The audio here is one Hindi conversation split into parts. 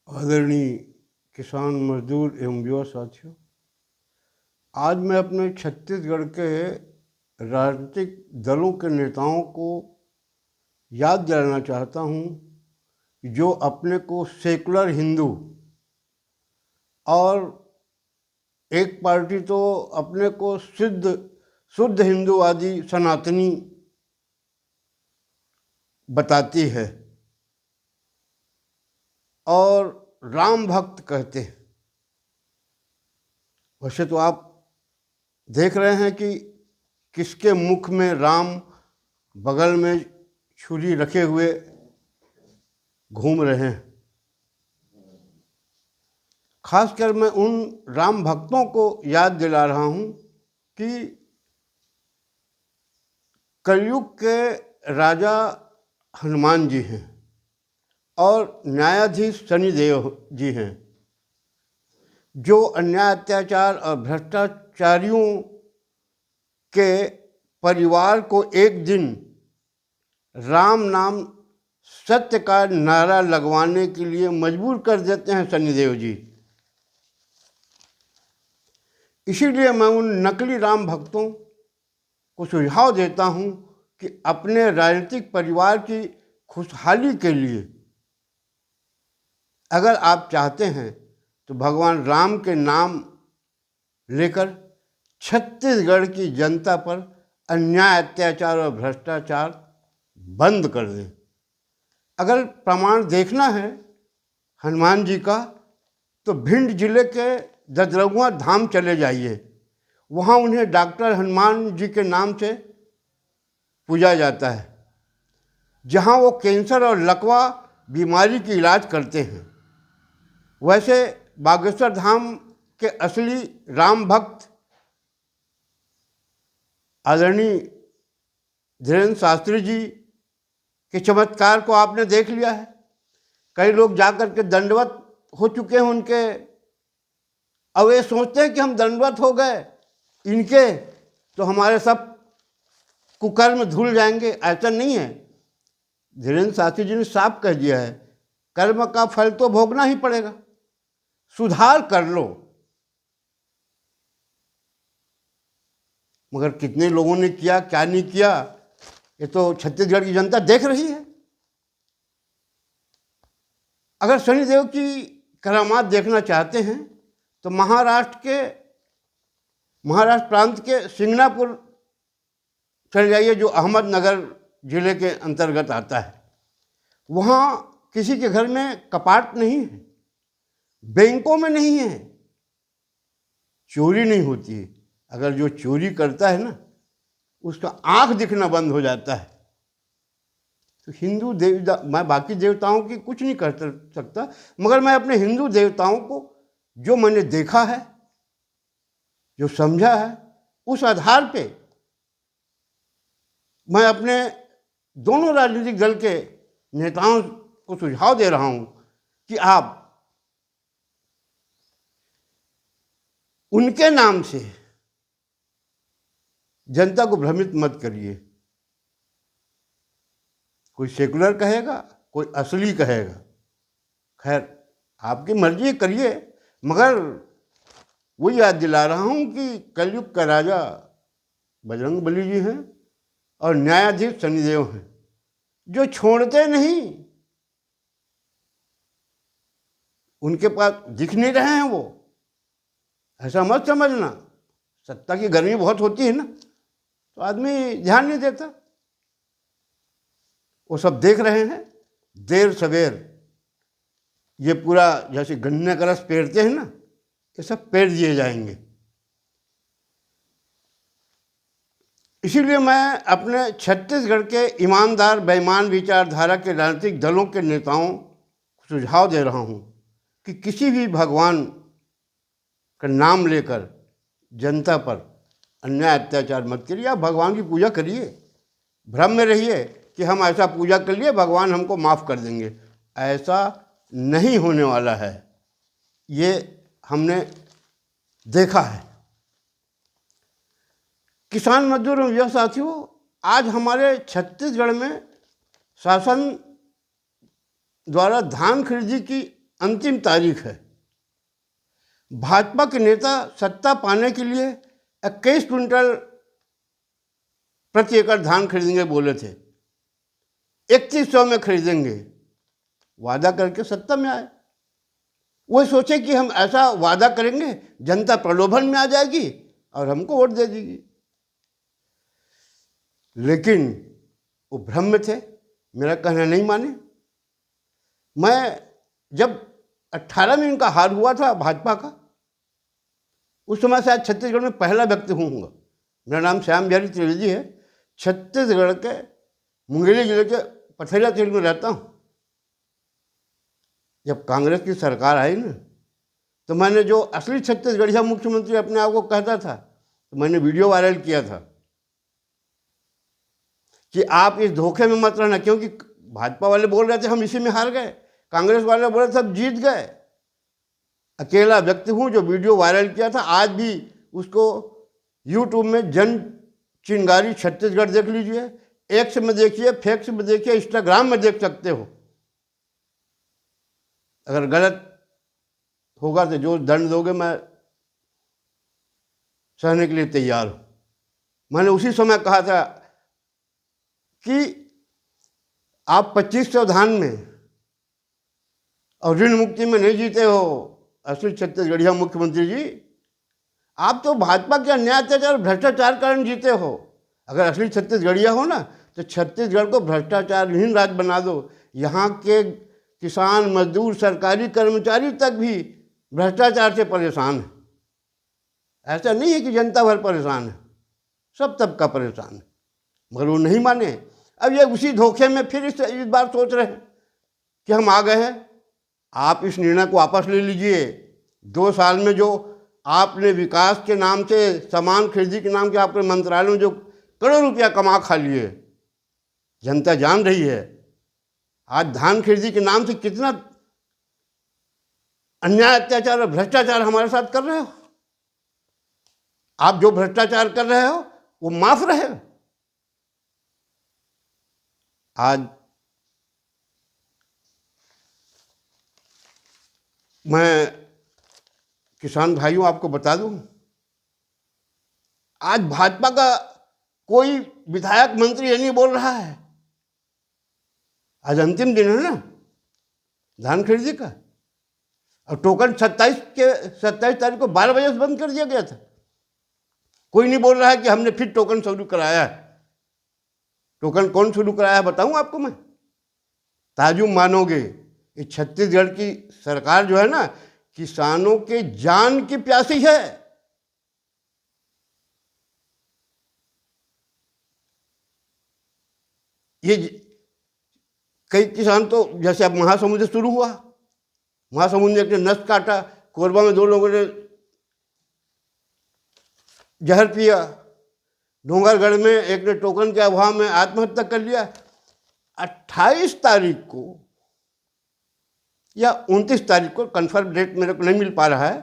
आदरणीय किसान मजदूर एवं युवा साथियों, आज मैं अपने छत्तीसगढ़ के राजनीतिक दलों के नेताओं को याद दिलाना चाहता हूँ जो अपने को सेकुलर हिंदू और एक पार्टी तो अपने को शुद्ध हिंदूवादी सनातनी बताती है और राम भक्त कहते हैं। वैसे तो आप देख रहे हैं कि किसके मुख में राम बगल में छुरी रखे हुए घूम रहे हैं। खासकर मैं उन राम भक्तों को याद दिला रहा हूं कि कलयुग के राजा हनुमान जी हैं और न्यायाधीश शनिदेव जी हैं, जो अन्याय अत्याचार और भ्रष्टाचारियों के परिवार को एक दिन राम नाम सत्य का नारा लगवाने के लिए मजबूर कर देते हैं शनिदेव जी। इसीलिए मैं उन नकली राम भक्तों को सुझाव देता हूं कि अपने राजनीतिक परिवार की खुशहाली के लिए अगर आप चाहते हैं तो भगवान राम के नाम लेकर छत्तीसगढ़ की जनता पर अन्याय अत्याचार और भ्रष्टाचार बंद कर दें। अगर प्रमाण देखना है हनुमान जी का तो भिंड जिले के ददरउआ धाम चले जाइए। वहाँ उन्हें डॉक्टर हनुमान जी के नाम से पूजा जाता है, जहाँ वो कैंसर और लकवा बीमारी की इलाज करते हैं। वैसे बागेश्वर धाम के असली राम भक्त आदरणीय धीरेन्द्र शास्त्री जी के चमत्कार को आपने देख लिया है। कई लोग जाकर के दंडवत हो चुके हैं उनके। अब ये सोचते हैं कि हम दंडवत हो गए इनके तो हमारे सब कुकर्म धुल जाएंगे। ऐसा नहीं है। धीरेन्द्र शास्त्री जी ने साफ कह दिया है, कर्म का फल तो भोगना ही पड़ेगा, सुधार कर लो। मगर कितने लोगों ने किया, क्या नहीं किया, ये तो छत्तीसगढ़ की जनता देख रही है। अगर शनिदेव की करामात देखना चाहते हैं तो महाराष्ट्र प्रांत के सिंगनापुर चले जाइए, जो अहमदनगर जिले के अंतर्गत आता है। वहाँ किसी के घर में कपाट नहीं है, बैंकों में नहीं है, चोरी नहीं होती है। अगर जो चोरी करता है ना, उसका आंख दिखना बंद हो जाता है। तो हिंदू देवता, मैं बाकी देवताओं की कुछ नहीं कर सकता, मगर मैं अपने हिंदू देवताओं को जो मैंने देखा है, जो समझा है, उस आधार पे मैं अपने दोनों राजनीतिक दल के नेताओं को सुझाव दे रहा हूं कि आप उनके नाम से जनता को भ्रमित मत करिए। कोई सेकुलर कहेगा, कोई असली कहेगा, खैर आपकी मर्जी करिए, मगर वो याद दिला रहा हूं कि कलयुग का राजा बजरंगबली जी हैं और न्यायाधीश शनिदेव हैं, जो छोड़ते नहीं। उनके पास दिख नहीं रहे हैं वो, ऐसा मत समझना। सत्ता की गर्मी बहुत होती है ना, तो आदमी ध्यान नहीं देता। वो सब देख रहे हैं। देर सवेर ये पूरा जैसे गन्ने का रस पेरते हैं ना, ये सब पेर दिए जाएंगे। इसीलिए मैं अपने छत्तीसगढ़ के ईमानदार बेईमान विचारधारा के राजनीतिक दलों के नेताओं को सुझाव दे रहा हूँ कि किसी भी भगवान का नाम लेकर जनता पर अन्याय अत्याचार मत करिए। आप भगवान की पूजा करिए, भ्रम में रहिए कि हम ऐसा पूजा कर लिए भगवान हमको माफ़ कर देंगे। ऐसा नहीं होने वाला है, ये हमने देखा है। किसान मजदूर और युवा साथियों, आज हमारे छत्तीसगढ़ में शासन द्वारा धान खरीदी की अंतिम तारीख है। भाजपा के नेता सत्ता पाने के लिए 21 क्विंटल प्रति एकड़ धान खरीदेंगे बोले थे, 3100 में खरीदेंगे, वादा करके सत्ता में आए। वो सोचे कि हम ऐसा वादा करेंगे जनता प्रलोभन में आ जाएगी और हमको वोट दे देगी, लेकिन वो भ्रम में थे, मेरा कहना नहीं माने। मैं जब 18 में इनका हार हुआ था भाजपा का, उस समय शायद छत्तीसगढ़ में पहला व्यक्ति हूँगा। मेरा नाम श्याम बिहारी त्रिवेदी है, छत्तीसगढ़ के मुंगेली जिले के पथरिया तेल में रहता हूँ। जब कांग्रेस की सरकार आई ना, तो मैंने जो असली छत्तीसगढ़िया मुख्यमंत्री अपने आप को कहता था, तो मैंने वीडियो वायरल किया था कि आप इस धोखे में मत रहना, क्योंकि भाजपा वाले बोल रहे थे हम इसी में हार गए, कांग्रेस वाले बोल रहे थे हम जीत गए। अकेला व्यक्ति हूँ जो वीडियो वायरल किया था, आज भी उसको यूट्यूब में जन चिंगारी छत्तीसगढ़ देख लीजिए, एक्स में देखिए, फेक्स में देखिए, इंस्टाग्राम में देख सकते हो। अगर गलत होगा तो जो दंड दोगे मैं सहने के लिए तैयार हूँ। मैंने उसी समय कहा था कि आप 2500 धान में और ऋण मुक्ति में नहीं जीते हो असली छत्तीसगढ़िया मुख्यमंत्री जी, आप तो भाजपा के अन्याय अत्याचार भ्रष्टाचार कारण जीते हो। अगर असली छत्तीसगढ़िया हो ना, तो छत्तीसगढ़ को भ्रष्टाचारहीन राज्य बना दो। यहाँ के किसान, मजदूर, सरकारी कर्मचारी तक भी भ्रष्टाचार से परेशान है। ऐसा नहीं है कि जनता भर परेशान है, सब तबका परेशान है, मगर वो नहीं माने। अब ये उसी धोखे में फिर इस बार सोच रहे हैं कि हम आ गए हैं। आप इस निर्णय को वापस ले लीजिए। 2 साल में जो आपने विकास के नाम से, सामान खरीदी के नाम के आपके मंत्रालयों में जो करोड़ रुपया कमा खा लिए, जनता जान रही है। आज धान खरीदी के नाम से कितना अन्याय, अत्याचार और भ्रष्टाचार हमारे साथ कर रहे हो। आप जो भ्रष्टाचार कर रहे हो वो माफ रहे। आज मैं किसान भाइयों आपको बता दूं, आज भाजपा का कोई विधायक, मंत्री ये नहीं बोल रहा है आज अंतिम दिन है ना धान खरीदी का, और टोकन 27 तारीख को 12 बजे से बंद कर दिया गया था। कोई नहीं बोल रहा है कि हमने फिर टोकन शुरू कराया है। टोकन कौन शुरू कराया है बताऊं आपको मैं, ताजुब मानोगे। ये छत्तीसगढ़ की सरकार जो है ना, किसानों के जान की प्यासी है। ये कई किसान तो, जैसे अब महासमुंद से शुरू हुआ, महासमुंद ने नस काटा, कोरबा में 2 लोगों ने जहर पिया, डोंगरगढ़ में एक ने टोकन के अभाव में आत्महत्या कर लिया। 28 तारीख को या 29 तारीख को, कंफर्म डेट मेरे को नहीं मिल पा रहा है,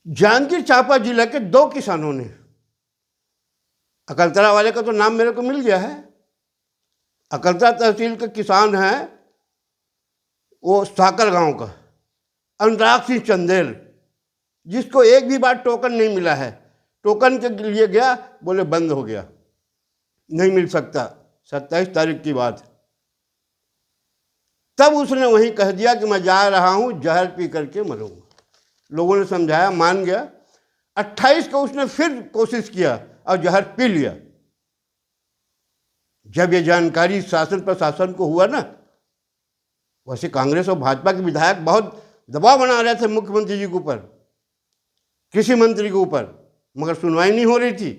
जांजगीर चांपा जिला के 2 किसानों ने, अकलतरा वाले का तो नाम मेरे को मिल गया है, अकलतरा तहसील के किसान हैं, वो साकर गांव का अनुराग सिंह चंदेल, जिसको एक भी बार टोकन नहीं मिला है। टोकन के लिए गया, बोले बंद हो गया, नहीं मिल सकता, 27 तारीख की बात। तब उसने वहीं कह दिया कि मैं जा रहा हूं, जहर पी करके मरूंगा। लोगों ने समझाया, मान गया। 28 को उसने फिर कोशिश किया और जहर पी लिया। जब ये जानकारी शासन प्रशासन को हुआ ना, वैसे कांग्रेस और भाजपा के विधायक बहुत दबाव बना रहे थे मुख्यमंत्री जी के ऊपर, कृषि मंत्री के ऊपर, मगर सुनवाई नहीं हो रही थी।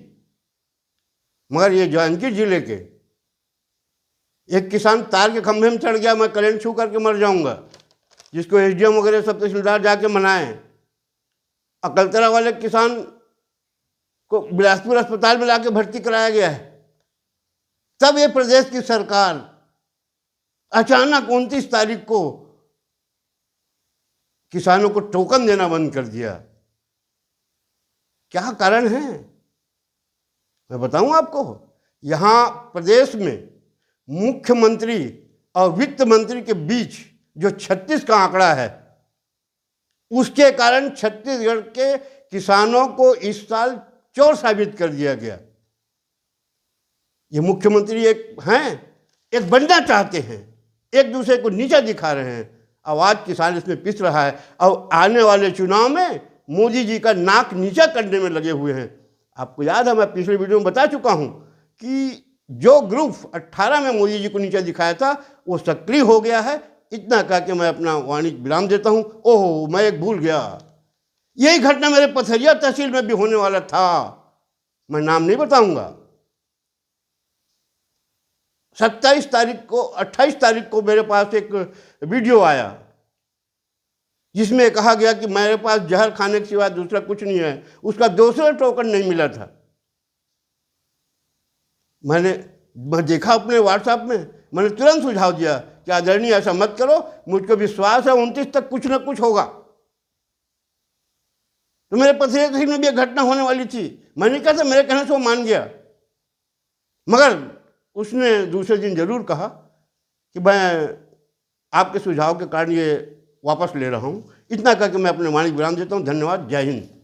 मगर ये जांजगीर जिले के एक किसान तार के खंभे में चढ़ गया, मैं करंट छू करके मर जाऊंगा, जिसको एसडीएम वगैरह सब तहसीलदार जाके मनाए। अकलतरा वाले किसान को बिलासपुर अस्पताल में लाके भर्ती कराया गया है। तब ये प्रदेश की सरकार अचानक 29 तारीख को किसानों को टोकन देना बंद कर दिया। क्या कारण है मैं बताऊं आपको। यहां प्रदेश में मुख्यमंत्री और वित्त मंत्री के बीच जो 36 का आंकड़ा है, उसके कारण छत्तीसगढ़ के किसानों को इस साल चोर साबित कर दिया गया। ये मुख्यमंत्री एक हैं, एक बनना चाहते हैं, एक दूसरे को नीचा दिखा रहे हैं। अब आज किसान इसमें पिस रहा है। अब आने वाले चुनाव में मोदी जी का नाक नीचा करने में लगे हुए हैं। आपको याद है, मैं पिछले वीडियो में बता चुका हूं कि जो ग्रुप 18 में मोदी जी को नीचा दिखाया था वो सक्रिय हो गया है। इतना कह के मैं अपना वाणिज्य विराम देता हूं। ओहो, मैं एक भूल गया, यही घटना मेरे पथरिया तहसील में भी होने वाला था, मैं नाम नहीं बताऊंगा। 28 तारीख को मेरे पास एक वीडियो आया जिसमें कहा गया कि मेरे पास जहर खाने के सिवा दूसरा कुछ नहीं है। उसका दूसरा टोकन नहीं मिला था। मैं देखा अपने व्हाट्सएप में, मैंने तुरंत सुझाव दिया कि आदरणीय ऐसा मत करो, मुझको विश्वास है 29 तक कुछ ना कुछ होगा। तो मेरे पथरिया तहसील में भी एक घटना होने वाली थी। मैंने कहा था, मेरे कहने से वो मान गया, मगर उसने दूसरे दिन जरूर कहा कि मैं आपके सुझाव के कारण ये वापस ले रहा हूँ। इतना करके मैं अपने वाणिज्य विराम देता हूँ। धन्यवाद। जय हिंद।